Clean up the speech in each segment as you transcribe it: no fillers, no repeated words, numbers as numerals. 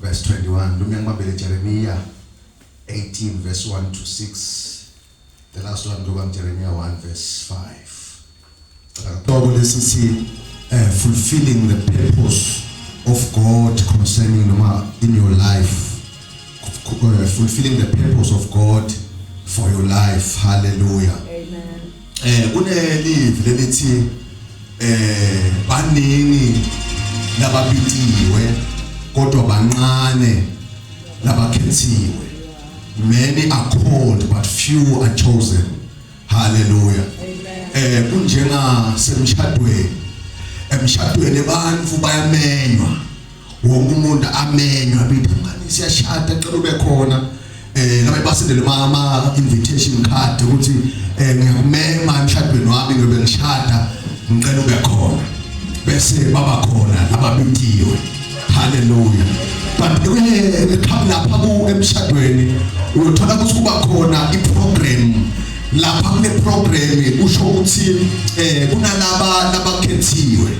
verse 21. Jeremiah 18 verse 1 to 6. The last one Jeremiah 1 verse 5. Fulfilling the purpose of God concerning in your life. Fulfilling the purpose of God for your life. Hallelujah. Amen. Kunelive lelithi banini lababitiwe kodwa bancane labakhethiwe. Many are called but few are chosen. Hallelujah. Amen. Kunjenga semshadweni. Emshadweni abantu bayamenywa. Wonke umuntu amenywa bithi ngani siyashada cela ube khona. Laba basendele mama invitation card ukuthi ngiyamema emshadweni wami ngobe ngishada ngicela ube khona. Bese baba khona ababitiwe. Hallelujah. But lapha ku emshadweni uyothola ukuthi kuba khona iprogram. Lapha kule program usho ukuthi kunalaba labakhethiwe.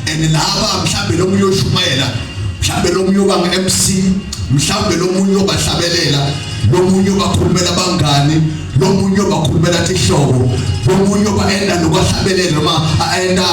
And laba mhlambe lo munye ushumayela, mhlambe lo munye uba nge-MC, mhlambe lo munye obahlabelela, lo munye obakhulumela abangani, lo munye obakhulumela ihlobo, lo munye obaenda nokwahlabelela noma aenda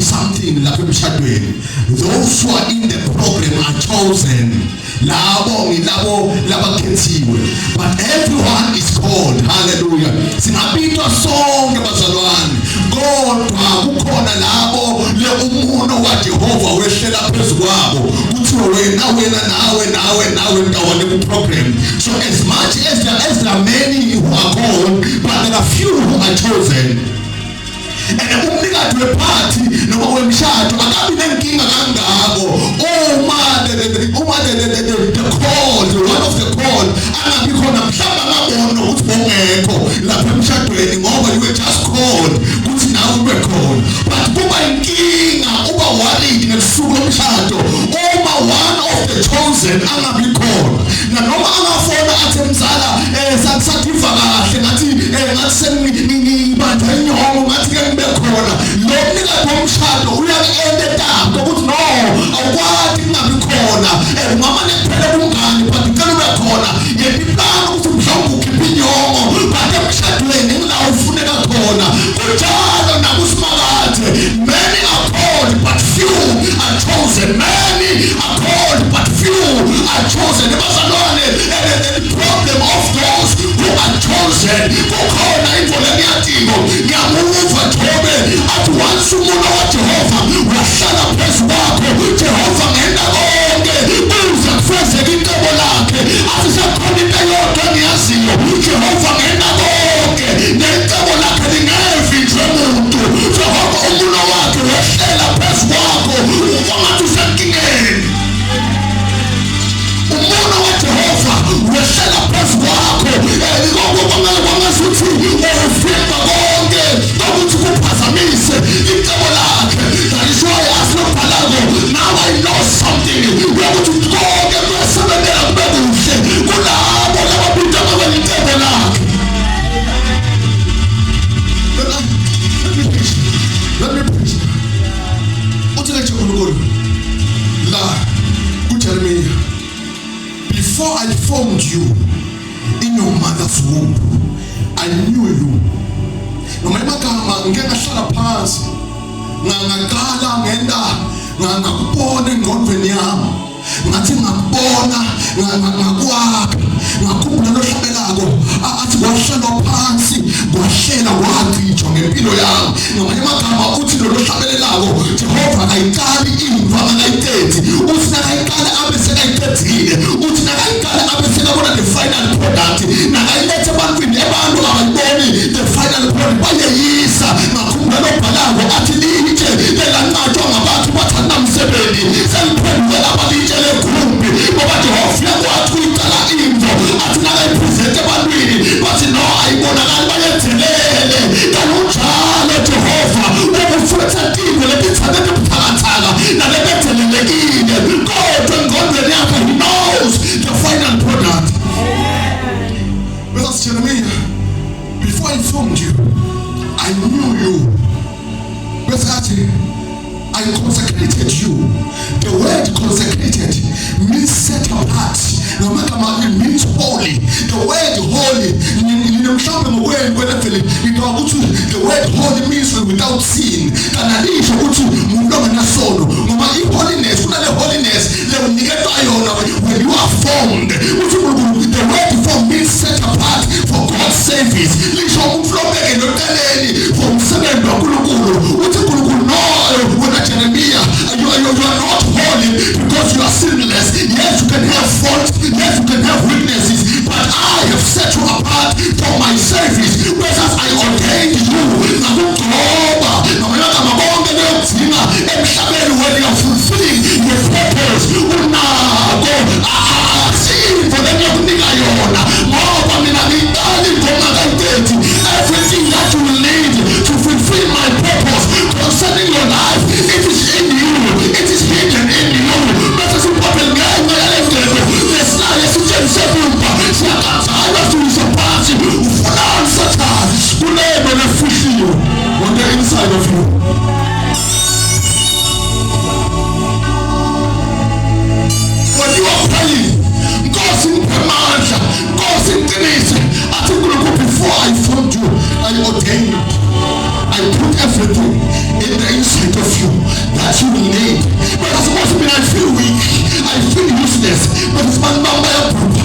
something lapha emshadweni. Those who are in the program are chosen. Labo ngilabo labakhethiwe. But everyone is called. Hallelujah. Singabitwa sonke bazalwane. Kodwa kukhona labo le umuno waJehova wehlela phezukwabo. Kuthiwa nawe ndawone ku program. So as much as there are many who are called, but there are few who are chosen. And umnikati wephathi noma wemshado akabi nenkinga kangako the called, one of the called angabi khona mhlamba ngabona ukuthi bongekho lapha emshadweni ngoba you were just called ukuthi nawe ube khona. But kuba inkinga uba worried ngesuku lomshado uma one of the chosen angabi khona. Noma angafona athi mzala sakusativa kahle ngathi sengibandla inyongo ngathi ke ngibe khona. Lo mnikati womshado uyaku-end etapha ukuthi no awukwati kungabi khona. Ungama nephela kumngani but ngicela ube khona. Yena iplani ukuthi mhlawumbe ukhiphe inyongo but emshadweni ngila ufuneka khona. Kunjalo nakusimakade. Many are called but few are chosen. Many are called but few are chosen. Bazalwane, the problem of those who are chosen kukhona imvula ngiyadingo ngiyamuva Jobe athi once umuntu waJehova wahlala phezu kwakho Jehova ngenda konke uza kufezeka incebo lakhe athi sekhona into eyodwa engiyaziyo Jehova ngenda konke necebo lakhe lingevinjwe muntu Jehova umuntu wakhe wehlela phezu kwakho ungathi usenkingeni. Umuntu waJehova wehlela phezu kwakho kwangasuthi ufika konke ukuthi kuphazamise icebo lakhe. That is why asilobhalako now I know something ukuthi konke kuyasebenzela kube kuhle kulabo lababinda ngabelicebo lakhe. Let me preach. Uthi ke uNkulunkulu la kuJeremiah, before I formed you in your mother's womb, I knew you. Noma emagama ngeke ngahlala phansi ngaqala ngenda ngakubona engqondweni yami ngathi ngakubona ngakwakha ngakhumbula lohlabelako athi wahlela phansi wahlela wakhijwa ngempilo yami. Noma emagama uthi lo lohlabelelako Jehova ayiqali imva ngayitethi uthi nakayiqala abe sekayithethile uthi nakayiqala abe sekabona the final product nakayilethe ebantwini abantu abayiboni the final product bayeyisa. Ngakhumbula lobhalako athi litshe lelancatshwa ngabantu bathanda umsebenzi seliphendula abalitshe legruphi ngoba Jehova yakwathi uyiqala imvo athi nakayipresente ebantwini bathi no ayibonakali bayenzelele kanjalo Jehova ubufutha tiko lebithanda buthakathaka nalebethelelekile kodwa noma kama it means holy. The word holy mhlawumbe ngokwenu kwelevele ngicabanga ukuthi the word holy means without sin. Kanalisho ukuthi umuntu ongenasono ngoba i-holiness kunale holiness le uniketwa yona when you are formed. Uthi the word form means set apart for God's service. Lisho umuntu lobeke noteleni for umsebenzi kaNkulunkulu. Uthi uNkulunkulu no wena Jeremiah you are not holy because you are sinless. Yes, you can have fault, yes, you can have weaknesses, but I have set you apart for my service. Whereas I ordained you nakugcoba noma konke leyodinga emhlabeni when you are fulfilling your purpose. Unako asinto lekunika yona ngoba mina ngitali ngoma kaNteti. Everything that you need to fulfill my purpose concerning your life, it is in you, it is hidden in you. Bese siphaphe ngenxa yalendlela lesaye sitshenzisepha siyakazana siyisaphasi ufuna Satan kulebo lefihliwe on the inside of you. When you are praying, Nkosi ngiphe amandla, Nkosi ngiqinise. Athi uNkulunkulu before I formed you, I ordained. I put everything in the inside of you that you will need. But as much as I feel weak, I feel useless, but it's my number of proof.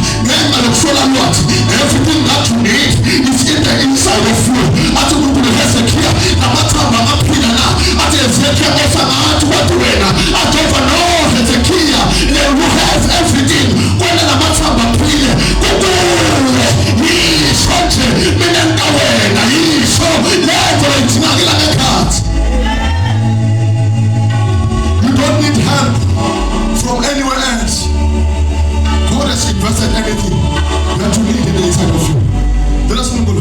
Everything that you need is in the inside of you. Ati uNkulunkulu Hezekiah namathamba amaphila ati Hezekiah osanathi wena ati overall Hezekiah you have everything. Kwena namathamba aphile kukuwe yisho nje mina ngawena yisho lezo idingakala ngekhathi. You don't need help from anywhere else. God has invested everything that you need in the inside of you. Let us move on.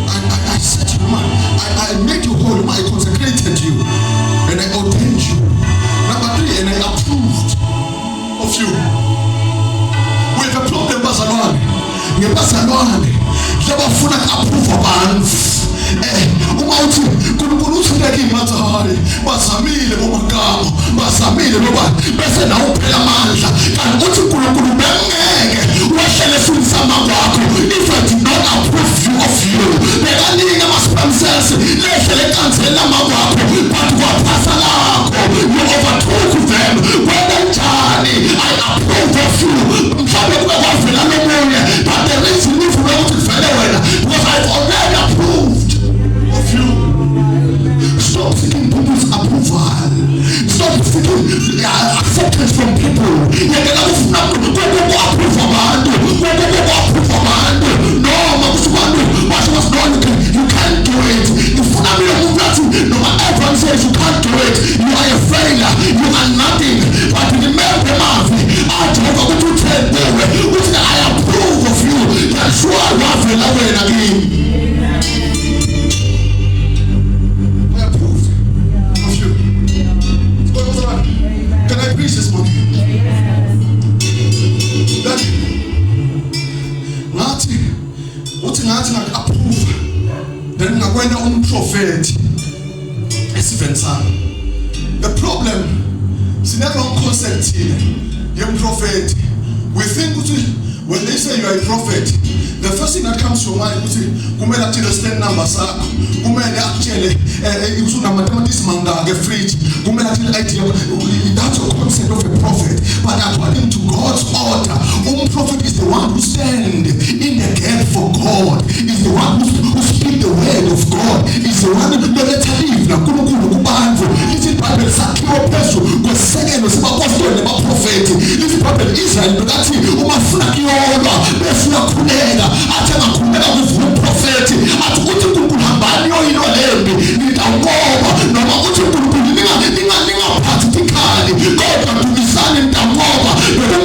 I set you, man. I made you whole. I consecrated you, and I ordained you. Number 3, and I approved of you. With the problem, Bazalwane. Ngebazalwane, yabafuna approve abantu. Uma uthi uNkulunkulu uthindeke imathahari bazamile bomagama bazamile ngoba bese nawo phela amandla kanti uthi uNkulunkulu bengeke wehlele funisama kwakho if I did not approve you of you bekaningi ama-sponsors lehlele kansela kwakho but kwaphasa lakho you overtook them kwenanjani I approve of you mhlawumbe kube kwavela nomunye but the reason uvume ukuthi kuvele wena because I've already approved of you. Stop seeking people's approval. Stop seeking acceptance from people. You can't do it. No matter everyone says you can't do it, you are a failure, you are nothing. But remember, I approve of you. That's why I love you again. Can I preach this morning? That ngathi approve then ngakwenda umprofeti esivensana. The problem sine wrong concept here yemprofeti. We think when they say you are a prophet, the first thing that comes to your mind is kumele akutshele stand number sakho, kumele akutshele usuna mathematics mangaka fridge, kumele akutshele idea. That's your concept of a prophet. But according to God's order, prophet is the one who stands in the gap for God, is the one who speaks the word of God, is the one who let live na kunkulu kubantu. This is Bible sakhiwo phezulu kwesekelo sabapostoli nabaprofeti. This is Bible Israel bekathi umafuna kuyolwa befuna khuleka athi angakhuleka kuvuka umprofeti athi uthi uNkulunkulu hambani yoyilwa lembi nitawuqoba noma uthi uNkulunkulu ningaphathi tikhali kodwa dumisani nitawuqoba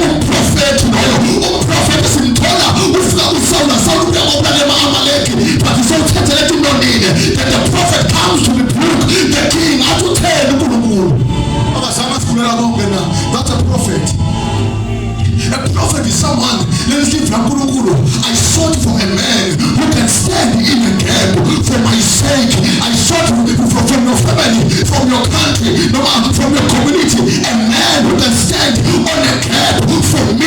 nomprofeti loyo. Umprofeti simthola ufika uSawula ukubulala ama-Amaleki but isewuthathele intonile that the prophet comes to rebuke the king atuthele uNkulunkulu abazama sikulela konke na. That's a prophet. A prophet is someone, let's give Nankulunkulu. I sought for a man who can stand in the gap for my sake. I sought from your family, from your country, from your community, a man who can stand on a gap for me.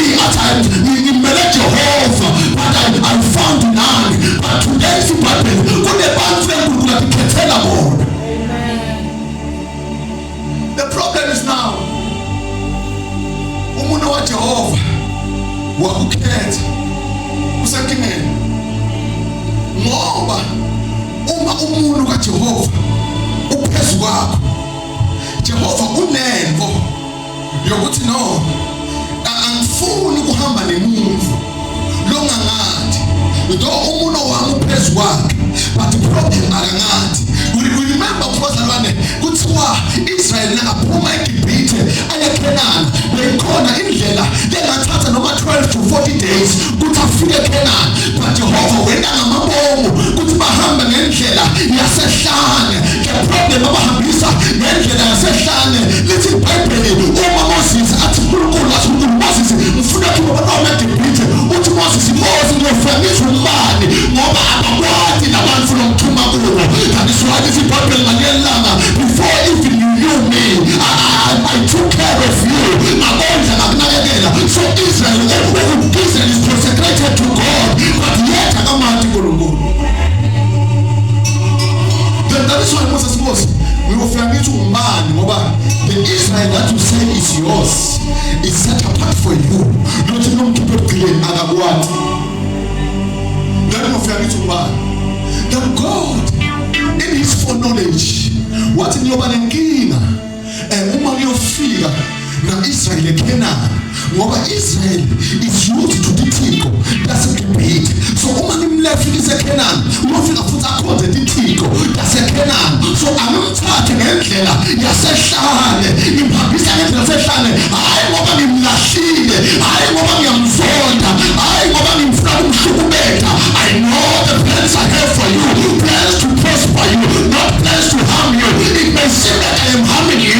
Jehova wakukhetha usenkingeni, ngoba uma umuntu kaJehova uphezu kwakho, Jehova unenvo yokuthi no, angifuni ukuhamba nemuntu longangathi lo umuntu wami uphezu kwakhe, but the problem akangathi. Remember bazalwane kuthiwa Israel nangaphuma eGibhithe aya eKhenani, beyikhona indlela lengathatha noma 12 to 40 days ukuthi afike eKhenani, but Jehova wena ngamabomu ukuthi bahamba ngendlela yasehlane. The problem abahambisa ngendlela yasehlane lithi iBhayibheli uma Moses athi uNkulunkulu athi Moses ufuna ukuthi abantwana eGibhithe, uthi Moses ngiyofakisa umbani ngoba abakwati nabantu lokuthuma kubo. That is why this Bible ngalelanga, before even you knew me, I took care of you. So Israel is consecrated to God, but yet akamati Nkulunkulu. Then that is why Moses was, we will forget umbani ngoba the Israel that you say is yours is set apart for you. Not to put clean akakwati. Then we will forget umbani. That God in his foreknowledge wathi niyoba nenkinga uma kuyofika na Israel eKhenani, ngoba Israel is used to the thiko laseGibhithe. So uma nimlefikise eKhenani uyofika futhi akhonze ithiko laseKhenani. So amthathe ngendlela yasehlane, imhambisa ngendlela yasehlane, hayi ngoba ngimlahlile, hayi ngoba ngiyamzonda, hayi ngoba ngimfuna ukumhlukumeza. I know the plans I have for you, plans to prosper you, not plans to harm you. It may seem like I am harming you,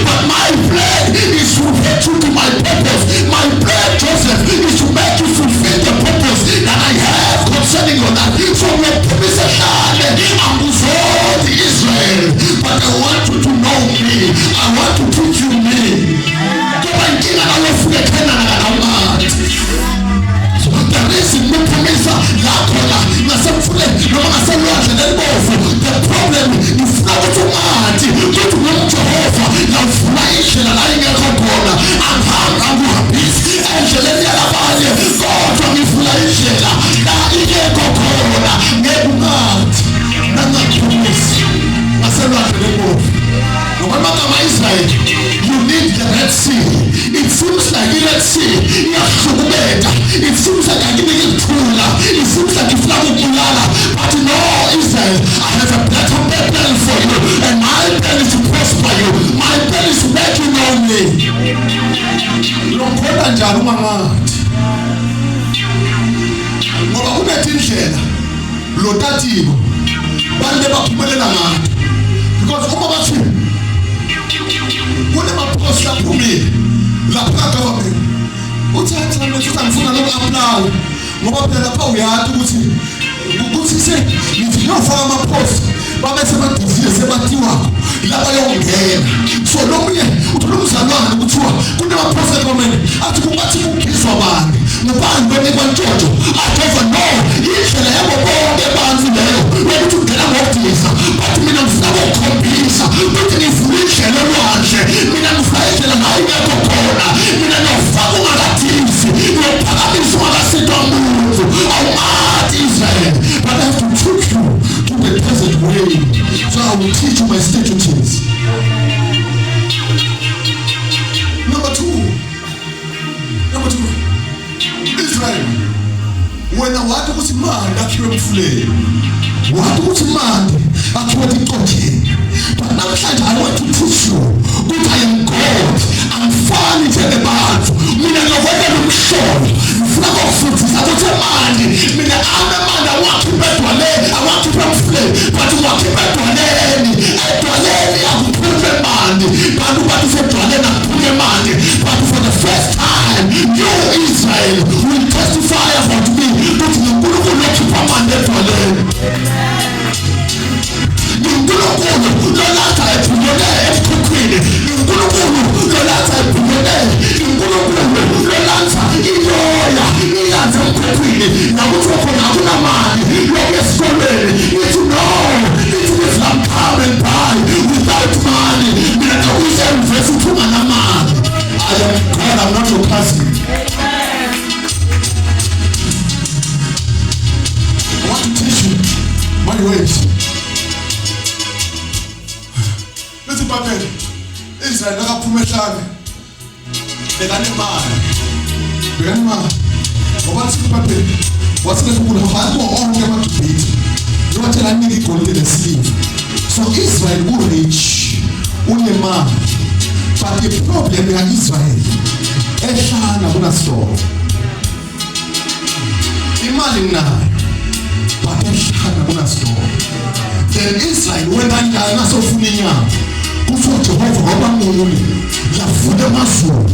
but my plan is to get you to my purpose. My plan, Joseph, is to make you fulfill the purpose that I have concerning your life. So when people say, I'm the Israel, but I want you to know me. I want to teach you me. So the reason we promise the problem is not to Mati, but to Jehovah. Now, Flash and I'm happy. And God from his flesh. Now, he can't go corona. Get mad. Not promise. I said, no matter my Israel, you need the Red Sea. It seems like the Red Sea. It seems like I didn't get cooler. It seems like it's not Kulala. But no, Israel, I have a better plan for you. And my plan is to prosper you. My plan is to make you know me. Ngoba njalo mangati. Ngoba kunetindlela lo tatimo bande baphumelela ngathi. Because uma bathi kunemapost aphumile lapha government uthatha manje ngifuna loku-apply ngoba phela lapha uyathi ukuthi nithi niyofaka amapost babe sebadizile sebatiwako lapha yongena. So lomunye uthola umzalwane kuthiwa kunemapost government athi kungathi kugizwa bani ngubani benikwa ntshontsho atova no indlela yabo bonke bantu leyo ukuthi ungena ngokudisa, but mina ngifuna ukukhombisa ukuthi ngivula indlela olwandle, mina ngifuna indlela nayo ingekho khona, mina ngifaka ungakathizi ngiyophakamisa ungakasidwa muntu awumathi Israel, but I have to take you to the present way, so I will teach you my statutes. Number two, Israel, wena wathi ukuthi manje akhiwe emfuleni, wathi ukuthi manje akhiwe eqotheni, but namhlanje I want to teach you ukuthi I am God. Angifani njengabantu, mina ngivela nomhlolo, ngifuna ukufundisa ukuthi manje mina amemanda wakhipha edwaleni, awakhipha emfuleni, but wakhipha edwaleni, edwaleni akuphuphe manje, kanti bathi sedwaleni akuphuphe manje, but for the first time you Israel will testify about me ukuthi uNkulunkulu okhipha manje edwaleni. uNkulunkulu lolatha ephumele ekukhukhwini, uNkulunkulu lolatha ephumele, uNkulunkulu lolatha iloya iyanze ekukhukhwini, nakuthi khona akunamali lokho esikoleni. It's no, it's if I'm coming by without money, mina ngakuyise university unganamali. I am God, I'm not your cousin. I want to teach you my ways. Let's Babel. Israel nakaphuma ehlane. Bekane imali. Ngoba sithi Babel. Wathi lekubula hamba onke amaGibhithe. Ngiwathela nini igolide nesiliva. So Israel rich. Unemali. But the problem ya Israel ehlana kunasitolo. Imali nayo. But ehlana kunasitolo. Then Israel went kanjani asofuna inyama. Kusho Jehova ngoba ngumuni. Yafuna amazulu.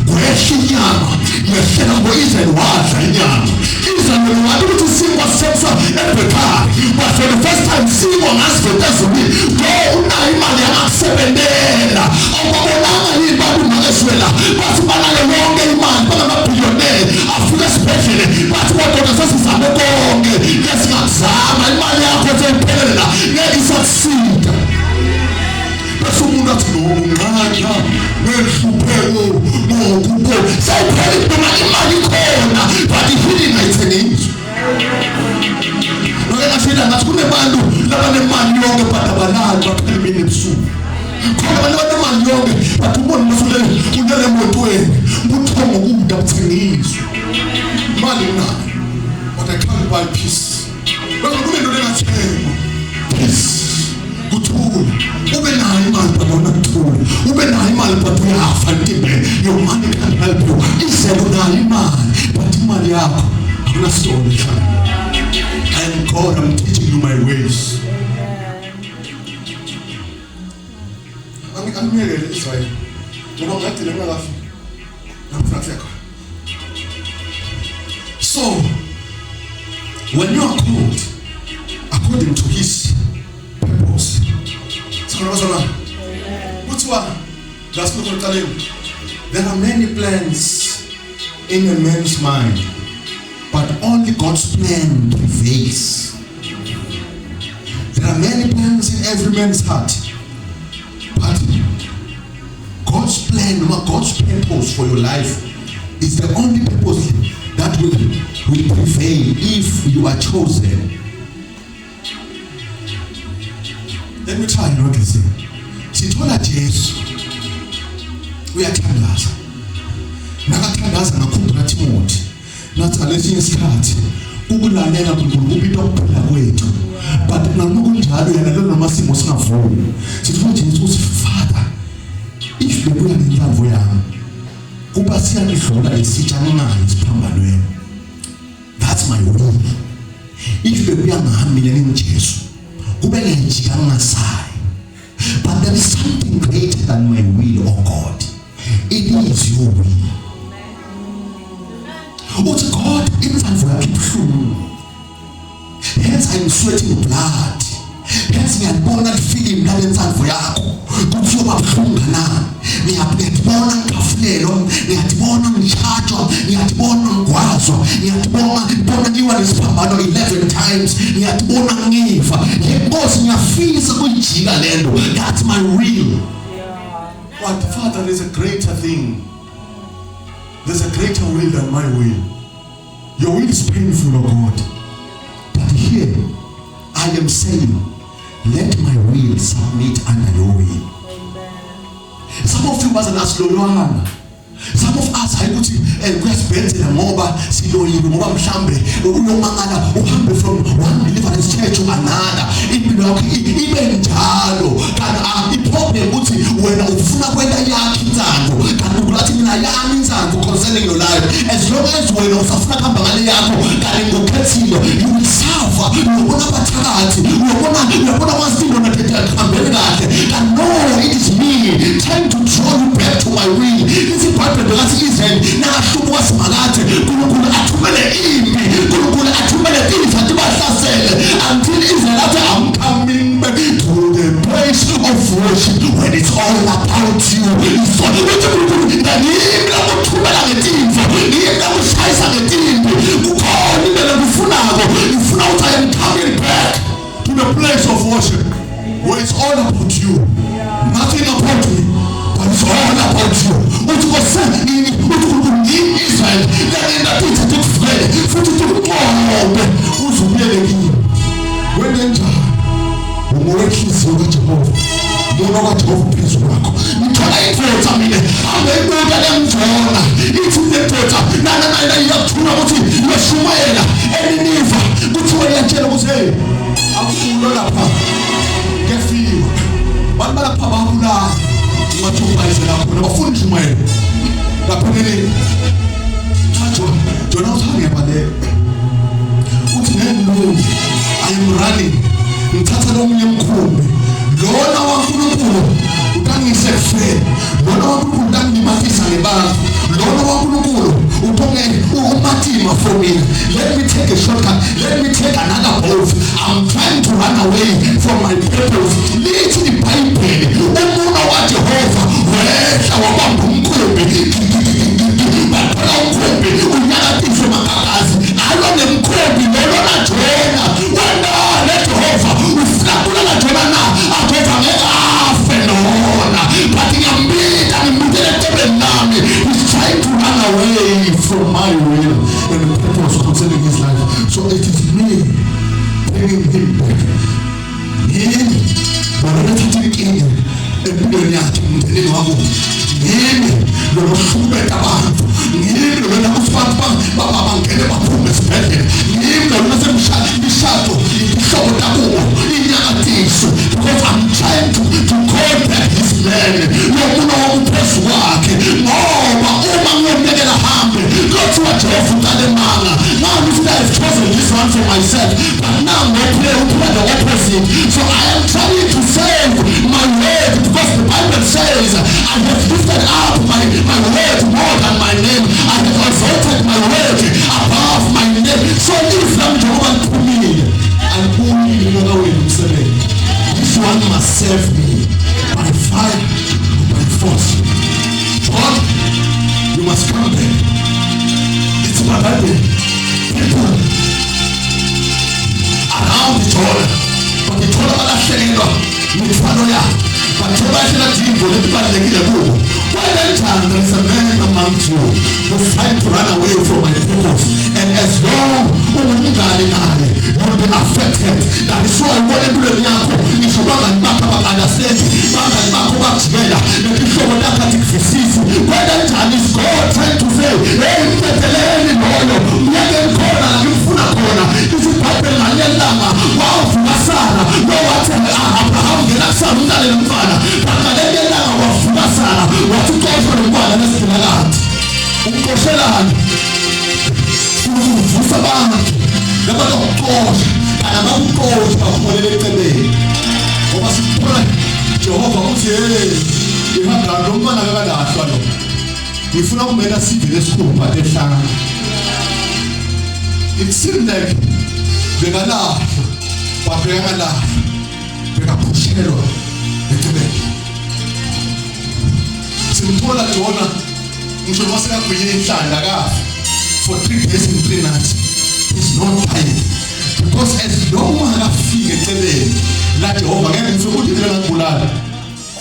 Kwehla inyama. Yehlela ngo-Israel wadla inyama. Israel wathi ukuthi singwa sepsa ebhekari. But for the first time singwa ngasivota ezulwini. Lo unayo imali yangakusebenzela. Awubabonanga yini bantu makeswela. Bathi banake yonke imali bangamabhiliyoneri. Afika esibhedlele. Bathi kodwa sesizame konke. Lesingakuzama imali yakho seyiphelela. Ngeke isakusida. Bese umuntu athi nonqanya nehlupheko ngokubo sayiphelele noma imali khona but ihilini ayithengiswa. Ngoba ngafika ngathi kunebantu labanemali yonke but abalali baphela imini ebusuku. Khona abantu abanemali yonke but ubona mfule unele emotweni ubuthongo kuda buthengiswa. Imali unayo but I can't buy peace. Bese kunento lengathengwa peace. Kuthula ube nayo imali badona kuthula ube nayo imali baduyafa ntimbe your money can't help you. Israel unayo imali but imali yakho akunasitolo ekhaya. I am God, I'm teaching you my ways. Angiyekele Israel ngoba ngadile ngakafi namfaka. So when you are called according to his purpose, there are many plans in a man's mind, but only God's plan prevails. There are many plans in every man's heart, but God's plan, God's purpose for your life is the only purpose that will prevail if you are chosen. Let me try what I say. Sithola Jesu uyathandaza. Nakathandaza ngakhumbula Timothy. Nathi alesinye isikhathi ukulalela uNkulunkulu into okuphila kwethu. But noma kunjalo yena lo noma simo singavumi. Sithola Jesu uthi Father, if bebuya ngenhlamvu yami kuba siyadlula lesitshananayo isiphambanweni. That's my will. If bebuya ngami mina ngiJesu kube ngejika ngasai. But there is something greater than my will, oh God. It is your will. Oh God, it's time for you to. Hence I'm sweating blood. Hence ngiyabona ifilimu lalenza for yakho. Kuzoba buhlungu na. Ngiyabona ngikafulelo, ngiyabona ngishajwa, ngiyabona ngwazwa, ngiyabona ngiwa lesiphambano 11 times, ngiyabona ngifa. Ngenkosi ngiyafisa kujika lento. That's my will. But Father, there's a greater thing. There's a greater will than my will. Your will is painful, oh God. But here, I am saying, let my will submit under your will. Some of you wasn't as loyal. Some of us haikuthi kuyasibenzela ngoba siloyiwe ngoba mhlambe uyomangala uhambe from one deliverance church to another. Impilo yakho ibe njalo. Kanti iproblem ukuthi wena ufuna kwenda yakhe inzando. Kanti ukulathi mina yami inzando concerning your life. As long as wena usafuna kuhamba ngale yakho kanti ngokukhethile you will suffer. Uyobona abathakathi. Uyobona wasinto nathetha kuhambele kahle. Kanti no, it is me trying to draw you back to my will. Because Israel nakahlubuka simakade uNkulunkulu athumele impi uNkulunkulu athumele ifa tibahlasele until Israel athi I'm coming back to the place of worship when it's all about you. So uNkulunkulu ngiyimla ukuthumela ngetimvo ngiyimla ukushayisa ngetimvo kukhona into lekufunako ufuna ukuthi I am coming back to the place of worship where it's all about you, nothing about me. It's all about you. Israel Jona uthanga bale uthi ngemlungu I am running ngithatha lo munye umkhumbi lona waNkulunkulu utangise kufe lona waNkulunkulu utangimathisa ngebantu lona waNkulunkulu uphonge umatima for me. Let me take a shortcut, let me take another boat. I'm trying to run away from my purpose. Lithi iBhayibheli umuntu waJehova wehla wabamba umkhumbi bathola umkhumbi unyakathiswe makakazi alo nemkhumbi lona Jona wena leJehova ufuna la Jona na apheva ngekafe nona but ngiyambita ngimbitele tebeni nami. He's trying to run away from my will and the purpose concerning his life. So it is me bringing him back. Yini bona thathikini empilweni yakhe umndenini wabo. Yini lo hlubeka abantu. Yini lo nakusiphatha baba bangene baphume esibhedlela. Yini lo nasemshado ishado ihlobo takubo inyakathiso because I'm trying to call back his man. Yokuna wokuphezu kwakhe ngoba uma ngiyomekela hambe kuthiwa Jehova ukalemanga. Now this guy has chosen this one for myself but now I the opposite. So I am trying to save my word because the Bible says I have lifted up my word more than my name. I have exalted my word above my name. So if I'm Jehovah to me and only in another way to say this one must save me by fire or by force. John, you must come back. It's my Bible. People around the Jordan, but the Jordan balahlekwa mithwalo yabo bathobashela jingo letibalekile kubo. Why then there is a man among you who's trying to run away from my purpose, and as long ungumngane naye you'll be affected. That is why empilweni yakho ngisho bangani bakho understand bangani bakho bakujela lehlobo lakathi kuvisisi. Why then is God trying to say hey mthetheleni loyo uyake khona la ngifuna khona isiBhayibheli ngalelanga wawuvukasana lo wathi Abraham ngelasana umntana nomfana bakalelanga wavukasana wathi uqoshwe nomntwana nesibulakade uqoshelana uvusa abantu labantu ukuqosha kana bakuqosha bakholele eceleni ngoba siphola Jehova uthi hey ihamba nomntwana akalahlwa lo ngifuna kumela sibe lesikhumba ehlanga. It seemed like bekalahlwa babekala bekaphushilwa eceleni. Simthola Jona ngisho wasekagwinye inhlanda kafa for 3 days and 3 nights. He's not tired because as long akafika eceleni la Jehova ngeke ngifike ukuthi ngibulala.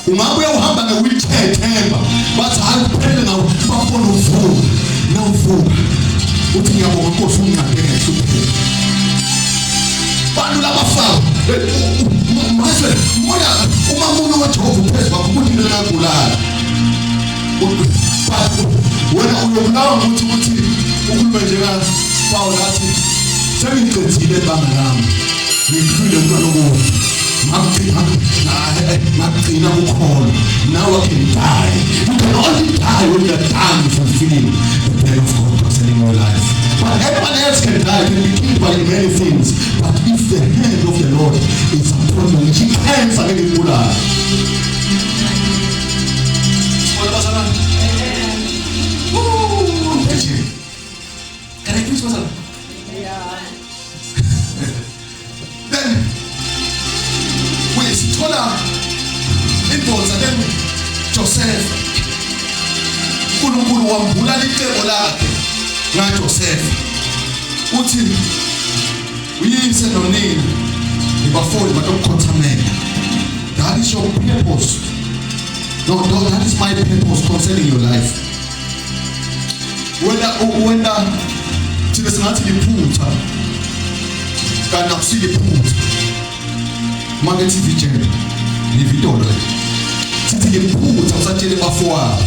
Ungabuye uhamba nge-wheelchair themba bathi hayi kuphele ngawo bafuna uvuka nawuvuka uthi ngiyabonga Nkosi ungincade ngehlupheko. Bantu labafaka mase moya uma umuntu waJehova uphezulu bakuthi ngiyabulala. Wena uyobulawa ukuthi ukhulume njengani Paul athi sengiqedile ibanga lami ngikhulile kulokuthi magcina ukholo. Now I can die. You can only die when you're done fulfilling the plan of God concerning your life. But everyone else can die, can be killed by many things. But if the hand of the Lord is upon you, He can forget it. Can I please what's up? Yeah. Then we sithola indoda then Joseph uNkulunkulu wambulala icebo lakhe ngaJoseph uthi uyise nonina ibafoli batokukhothamela. That is your purpose. No, that is my purpose concerning your life. Wenda thina singathi liphutha kana kusiliphutha manje TV channel lividolo sithi liphutha usatshele bafowabo.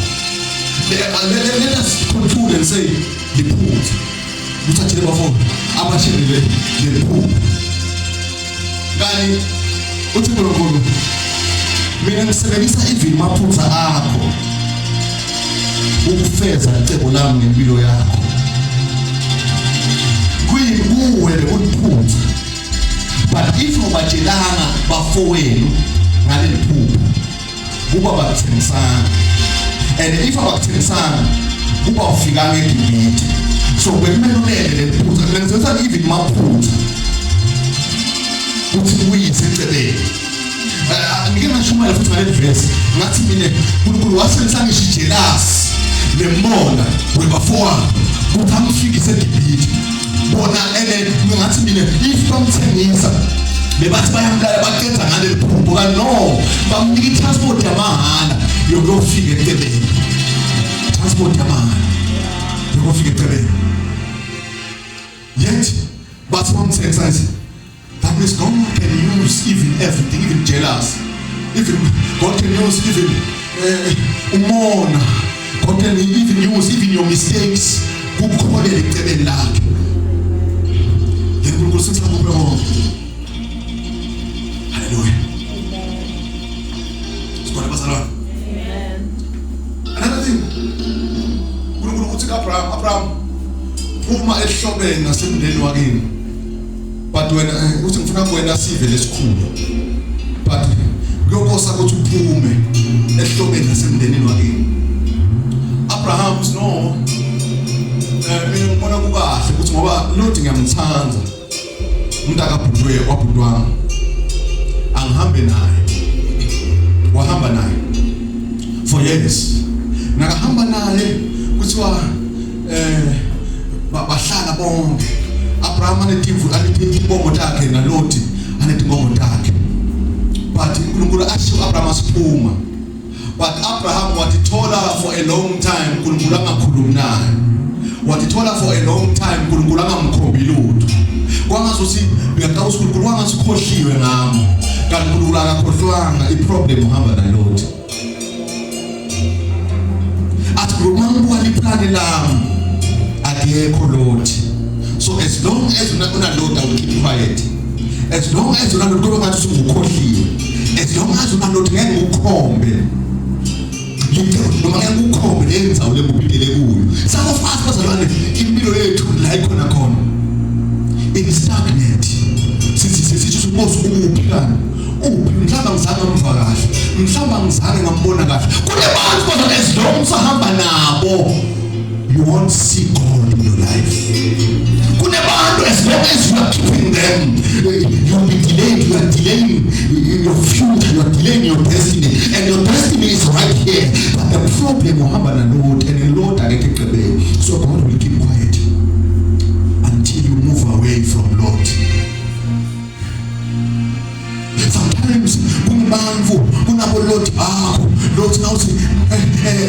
Let us conclude and say liphutha usatshele bafowabo abashele liphutha kani uthi mina ngisebenzisa even maphutha akho ukufeza icebo lami ngempilo yakho. Kuwe uliphutha. But if ubatshelanga bafowenu ngale liphupho kuba bakuthengisana, and if abakuthengisana kuba ufika ngeGibhithe. So bekumele ulele lephutha lenzenza even maphutha uthi uyise eceleni. Ngike ngashumela futhi ngale verse ngathi mina uNkulunkulu wasebenzisa ngisho jealous lemona webafowabo ukuthi amfikise eGibhithe. Bona ene ngathi mina if bamthengisa bebathi bayamlala baqedza ngale liphupho ka no bamnika transport yamahala yokufika eceleni. Transport yamahala yokufika eceleni. Yet but bamthengisa that means God can use even everything, even jealous, even God can use even umona. God can even use even your mistakes ukukholela eceleni lakhe. UNkulunkulu sithakuphe wonke. Hallelujah. Sibona bazalwane. Amen. Another thing. uNkulunkulu uthi Abraham uma ehlobene nasemndeni wakini. But when uthi ngifuna kuwena sive lesikhulu. But kuyokosa ukuthi uphume ehlobene nasemndenini wakini. Abraham no mina ngibona kukahle ukuthi ngoba Lord ngiyamthanda. Umntaka wabhudwe wabhudwanga. Angihambe naye. Wahamba naye for years. Nakahamba naye kuthiwa bahlala bonke. Abraham anetibongo takhe na Lot anetibongo takhe. But uNkulunkulu asho Abraham asiphuma. But Abraham watithola for a long time uNkulunkulu angakhulumi naye. Watithola for a long time uNkulunkulu angamkhombi lutho. Kwangazothi ngiyaqala uNkulunkulu wangasikhohliwe ngami. Kanti uNkulunkulu akakhohlwanga iproblem uhamba na Lot. Athi ngomambuka liplane lami akekho Lot. So as long as una Lot I will keep quiet. As long as una Lot kuba ngathi ungukhohliwe. As long as una Lot ngeke ukhombe. Noma ngeke ukhombe lenza ulebupilele kuyo. Some of us bazalwane impilo yethu la ikhona khona. It is stagnant. Sithi suppose ukuphila. Mhlamba ngizange ngimva kahle. Mhlamba ngizange ngambona kahle. Kunebantu bazalwane as long as uhamba nabo you won't see God in your life. As long as you are keeping them, you will be delayed. You are delaying your future. You are delaying your destiny, and your destiny is right here. But the problem will happen a lot, and a lot are getting away. So God will keep quiet until you move away from Lord. Sometimes kunabo Lord Lord now say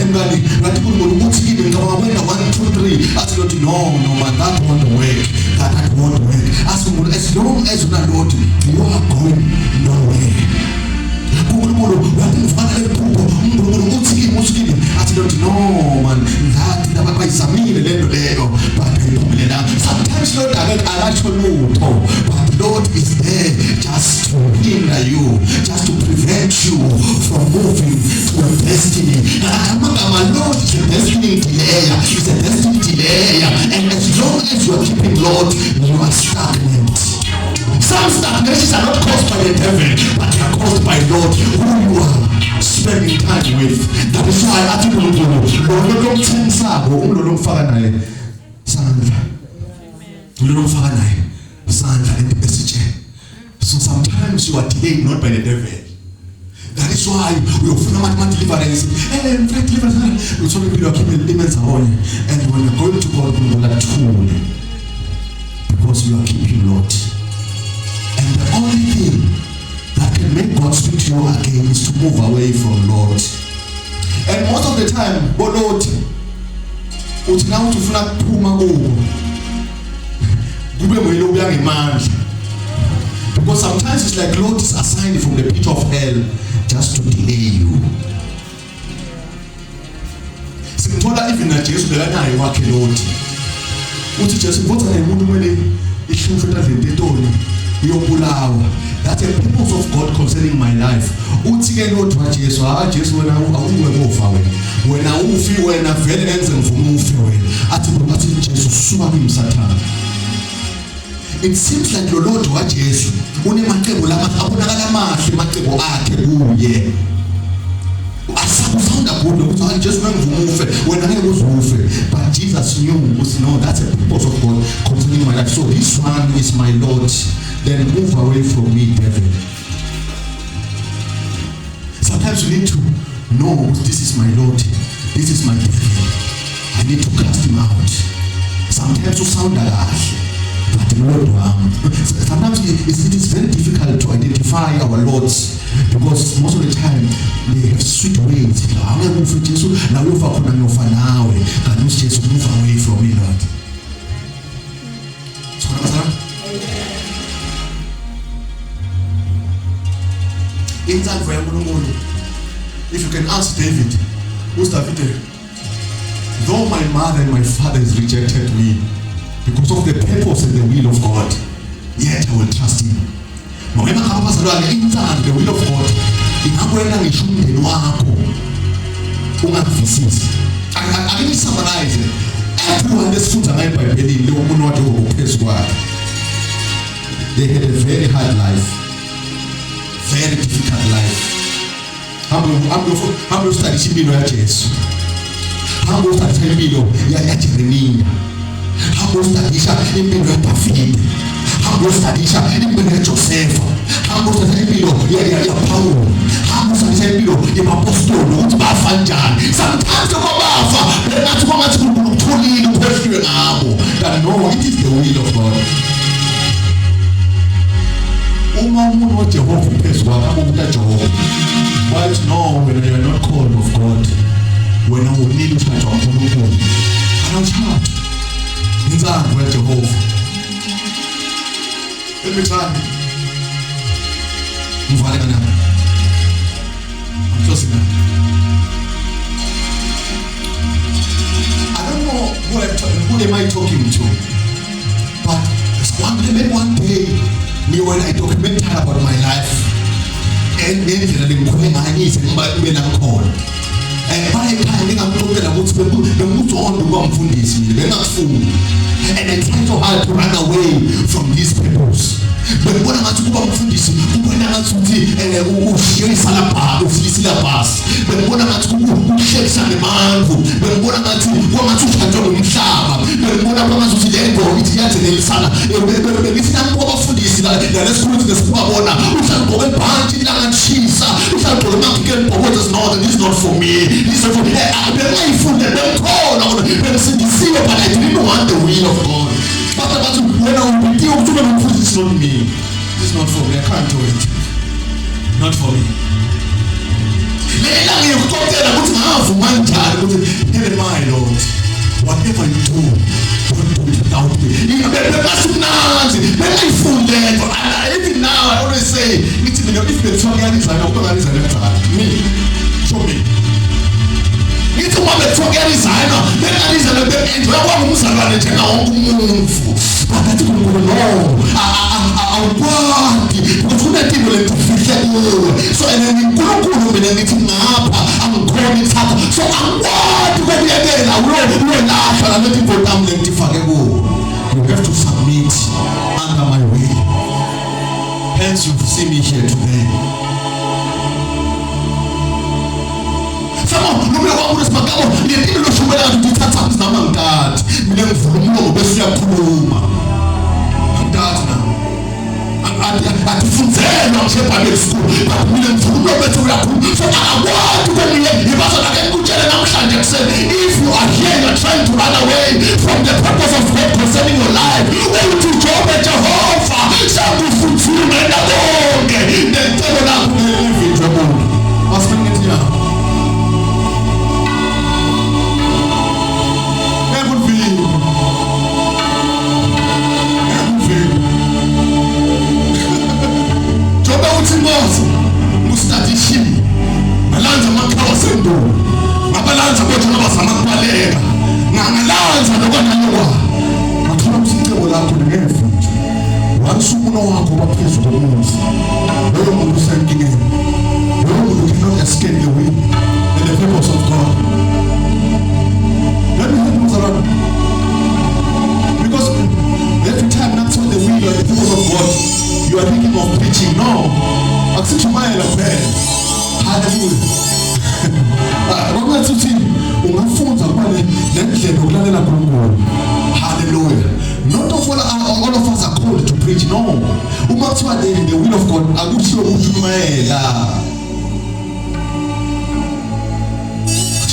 ngani ngathi ukuthi kimi ngawabona 1 2 3 athi Lord no man that won't work. That won't work. As long as una Lord you are going nowhere. uNkulunkulu wathi ufanele iphupho uNkulunkulu uthi kimi athi Lord no man that abayizamile lento leyo bayiphumelela. Sometimes Lord akatsho lutho but Lord is there just to hinder you, just to prevent you from moving to your destiny. Amagama Lord is a destiny delayer. It's a destiny delayer, and as long as you are keeping Lord you are stagnant. Some stagnations are not caused by the devil, but they are caused by Lord, who you are spending time with. That is why I think so sometimes you are delayed not by the devil. That is why we offer deliverance. And deliverance, we saw the people keeping demons away. And when you're going to God, you will not tool because you are keeping Lord. And the only thing that can make God speak to you again is to move away from Lord. And most of the time, oh Lord, now to funa puma because sometimes it's like Lord is assigned from the pit of hell just to delay you. Simthola even na Jesu belanaye wakhe Lord. Uthi Jesu ngotha nemuntu kumele ihlufeta lentoni iyobulawa That's a purpose of God concerning my life. Uthi ke lo Jesu, Jesu wena awuwe ngofa wena. Wena ufi wena vele enze mvumo ufi wena. Athi Jesu suka kimi Sathane. It seems like lo Lord wa Jesu unemacebo abonakala amahle amacebo akhe kuye. Asakusounda good ukuthi just mengvumo ufe wena ngeke uzufe. But Jesus knew no, that's a purpose of God concerning my life. So this one is my Lord. Then move away from me, devil. Sometimes you need to know this is my Lord, this is my devil. I need to cast him out. Sometimes you sound harsh, but Lord, sometimes it is very difficult to identify our lords because most of the time they have sweet ways. Now you move away from me, Lord. If you can ask David, who's David? Though my mother and my father has rejected me because of the purpose and the will of God, yet I will trust him. The will of God I need to summarize it. Everyone they had a very hard life. Very difficult life. I'm study Shimino Yaches. I'm study Shimino Yacharini. I'm study Shimino Tafid. I'm study Shimino Joseph. I'm study Shimino Yapaul. I'm study Shimino Yapostol, Bafanjan. Sometimes you go off, but not so much to lead the question that no, it is the will of God. What Jehovah pays what Jehovah. But no, when you are not called of God, when I will need to try to apologize, I don't have to Jehovah. Let me try. I'm closing now. I don't know who am I talking to, but one day, when I document about my life, and maybe I need to call. And by the time I'm talking about people, they move on to one from this, they're not fool. And I try so hard to run away from these peoples. But when I'm to go from this, when I'm to share syllabus, but when I'm to share some man, but when I'm to go to Shadow in Shaba, but when I'm to see the end of it yet in the Sana, if I'm over for this, let's go to the Spabona, we shall go and punch it and cheese, we shall go and get what is not, and this is not for me. This is for me. I've been mindful that they're called on, but it's but I didn't want the will of God. But when I will be able to put this on me, this is not for me. I can't do it. Not for me. You come there and put my hand for one child. Never mind, Lord. Whatever you do, don't do it without me. When I fool there, even now I always say, if the Tongan is like me, show me. It's a woman to get his eye now. Then I is a bit into a woman who's a running to our move. But that's going to know. I want because we let people into fish. So, and then you go and anything up. I'm going to happen. So, I want to go again. I will laugh and I'm looking for them to forget. You have to submit under my way. Hence, you see me here today. If you are here and you're trying to run away from the purpose of God concerning your life, when you job at Jehovah, some will fulfill my dog. Then tell them to live in trouble. What's bringing it here? Mustadishimi malanza makawa sendo mabalanza kwa tuna basama kwalega na malanza ndo kwa nanywa ngoba phezulu komuzi loyo muntu usenkingeni loyo muntu cannot escape the will and the purpose of God. Let me help you around, because every time that's what the will and the purpose of God you are thinking of preaching. No, akusichumayela kuphela. Hallelujah. Ngokuthi ungafunza kubale lendlela okulalela uNkulunkulu. Hallelujah. Not all of us are called to preach. No. Uma kuthiwa the will of God akusho ukushumayela.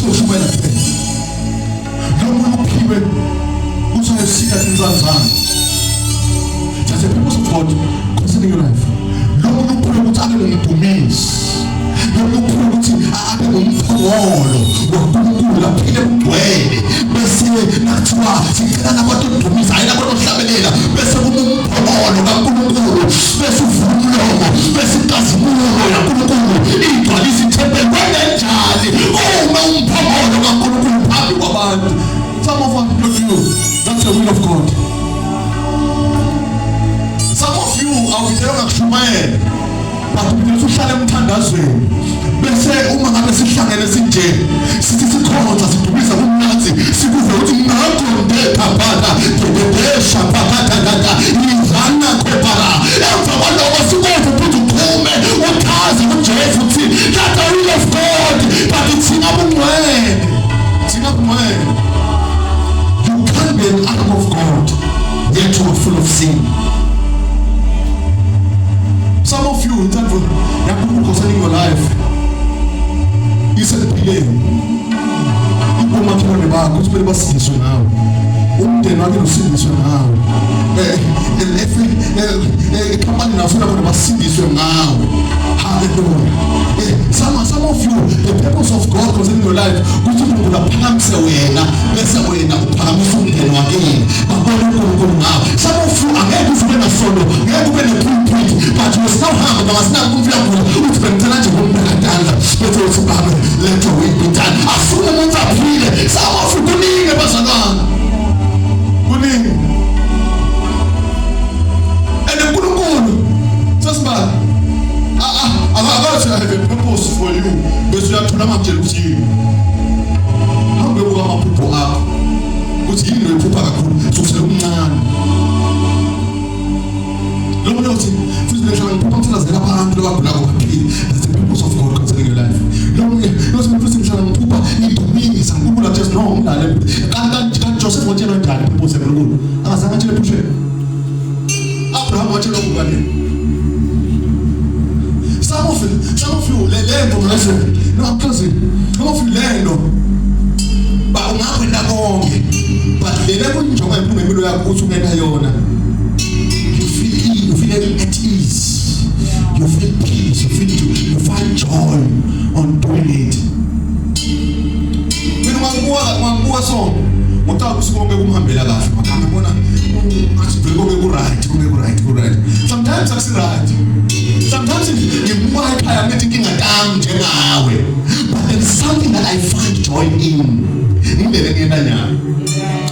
Kushumayela kuphela. Noma uphiwe usayosika inzanzana. That's the purpose of God concerning your life. Noma uphiwe ukuthi abe ngumdumisi. Noma uphiwe ukuthi abe ngumphongolo woNkulunkulu aphile kugcwele bese nathiwa sicela nabantu udumisa hayi nabantu ohlabelela bese kumphongolo kaNkulunkulu bese uvula umlomo bese ikazimulo yaNkulunkulu igcwalisa ithempeli kwenenjani uma umphongolo kaNkulunkulu phambi kwabantu. Some of us don't know that's the will of God. Some of you are with your shumayela but ukuthi uhlale emthandazweni bese uma ngabe sihlangene sinje sithi sikhonza sidumisa kumnazi sikuve ukuthi ngakonde phaphata dedesha phaphata dada izana khopara emva kwaloko sikuphi ukuthi uphume uchaze uJesu uthi that's the will of God but thina bungcwele. You can't be an arm of God yet you are full of sin. Some of you in terms of concerning your life, you said the delay. You go back to the bar, go to the bus station now. Umdeni wake usindiswe ngawo. Company nafuna ukuthi basindiswe ngawo. Hallelujah. Some of you, the purpose of God concerning your life, ukuthi umuntu aphakamise wena, bese wena uphakamisa umdeni wakhe. Babona uNkulunkulu ngawo. Some of you angeke ube nasolo, ngeke ube nepulpit, but you must now have namasina kumfika kulo uthi bengicela nje ngomntana bese uthi baba let your will be done. Afuna umuntu aphile. Some of you kuningi bazalwana. Kuningi. And the Kulunkulu just bad. I have a purpose for you. But you have to know what you see. How do you want people up? But you know people are good. So say umncane. Lo mlothi futhi lesho ngiphoqa ukuthi lazela abantu abagula kwaphili. That's the purpose of God concerning your life. Lo futhi ngishaya ngiphoqa idumisa ngikubula just no umlale. Kanti Joseph watshela njani purpose yaNkulunkulu? Angazange atshele pushe. Abraham watshela ukubani? Some of you lento ngase no cousin some of you lento ba ungakwenda konke but lena kunjonga impilo yakho uthi ungena yona you feel at ease, you feel peace, you find joy on doing it. Mina mangibuka so ngotaka kusikonke kumhambela kahle makanga bona ngathi vele konke ku right. Sometimes akusi right. Sometimes ngibuka ekhaya ngithi ngingatami njengawe. But there's something that I find joy in. Indlela ngiyenda nyalo.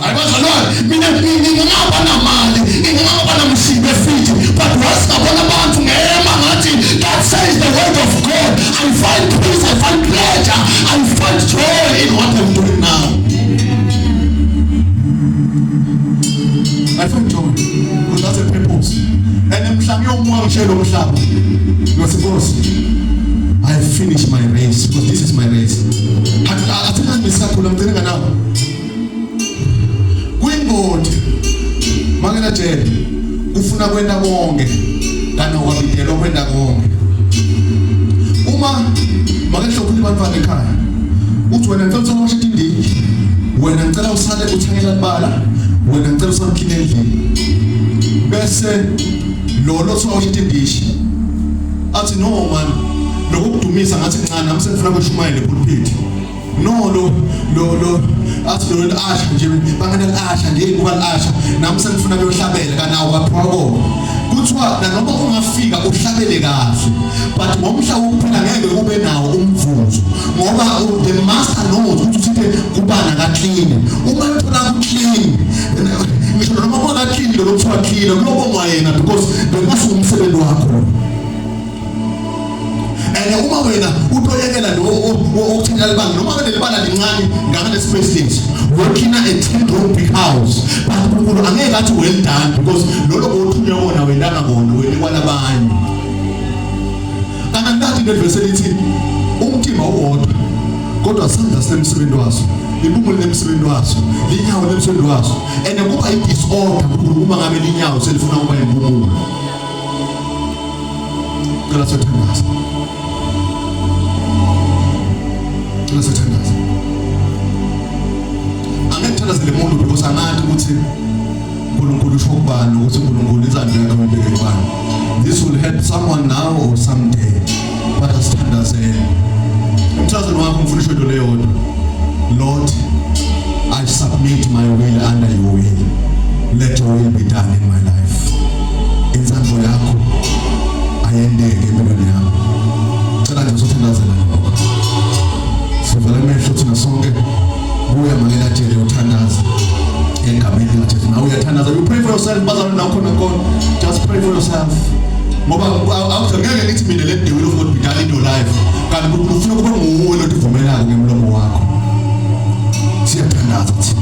Ayibazalwane mina ngingaba namali, ngingaba namsibe fithi, but wasingabona abantu ngema ngathi that says the word of God. I find peace, I find pleasure, I find joy in what I'm doing now. I find joy because that's a purpose. And mhlawumbe yomoya ngishelo mhlaba. Ngiyasiphosa. I have finished my race because this is my race. Athina ngisakhula ngicela nawe. Kwingodi mangena jele ufuna kwenda konke kana wabidelwa kwenda konke. Uma makehlo ukuthi bantwana ekhaya uthi wena ngicela usawasha indiki, wena ngicela usale uthangela ibala, wena ngicela usamkhine endlini. Bese lo sawasha indishi athi no man lokudumisa ngathi ncane nami sengifuna kweshumayela epulpit. No lo athi lo asha nje bangena asha nje kuba asha nami sengifuna kuyohlabela kana awaphiwa konke. Kuthiwa noma ungafika uhlabele kahle but ngomhla wokuphila ngeke ube nawo umvuzo ngoba the master knows ukuthi kubana ka clean. Uma uthola ku clean ngisho noma bona clean lo kuthiwa clean lokho ngayena because bengasuka umsebenzi umsebenzi wakho. Uma wena utoyekela lo okuthengela libanga noma wena libanga lincane ngale space lesi working at a 10-room big house but uNkulunkulu angeke athi well done because lolo bothunywa wona wendanga ngona wena kwalabanye kana ndathi leverse lithi umtima uwodwa kodwa sandla semsebenzi waso ibungu lemsebenzi waso linyawo lemsebenzi waso kuba i disorder uma ngabe linyawo selifuna ukuba imbumulo kala sothandaza angithandazele umuntu because angathi ukuthi uNkulunkulu usho kubani ukuthi uNkulunkulu izandla yakhe kubani. This will help someone now or someday but asithandazele umthazelo wakho mfundisho into leyo yodwa. Lord, I submit my will under your will. Let your will be done in my life. Inzandlo yakho ayendeke empilweni yami. Cela nje usithandazele lokho. Sivala amehlo thina sonke buya makela tshele uthandaza egameni likaJesu. Now uyathandaza, you pray for yourself bazalwane nakho nakho, just pray for yourself. Ngoba awuzangeke lithi mina let the will of God be done in your life. Kanti ufuna kube nguwe lo uvumelayo ngemlomo wakho. Siyathandaza thina.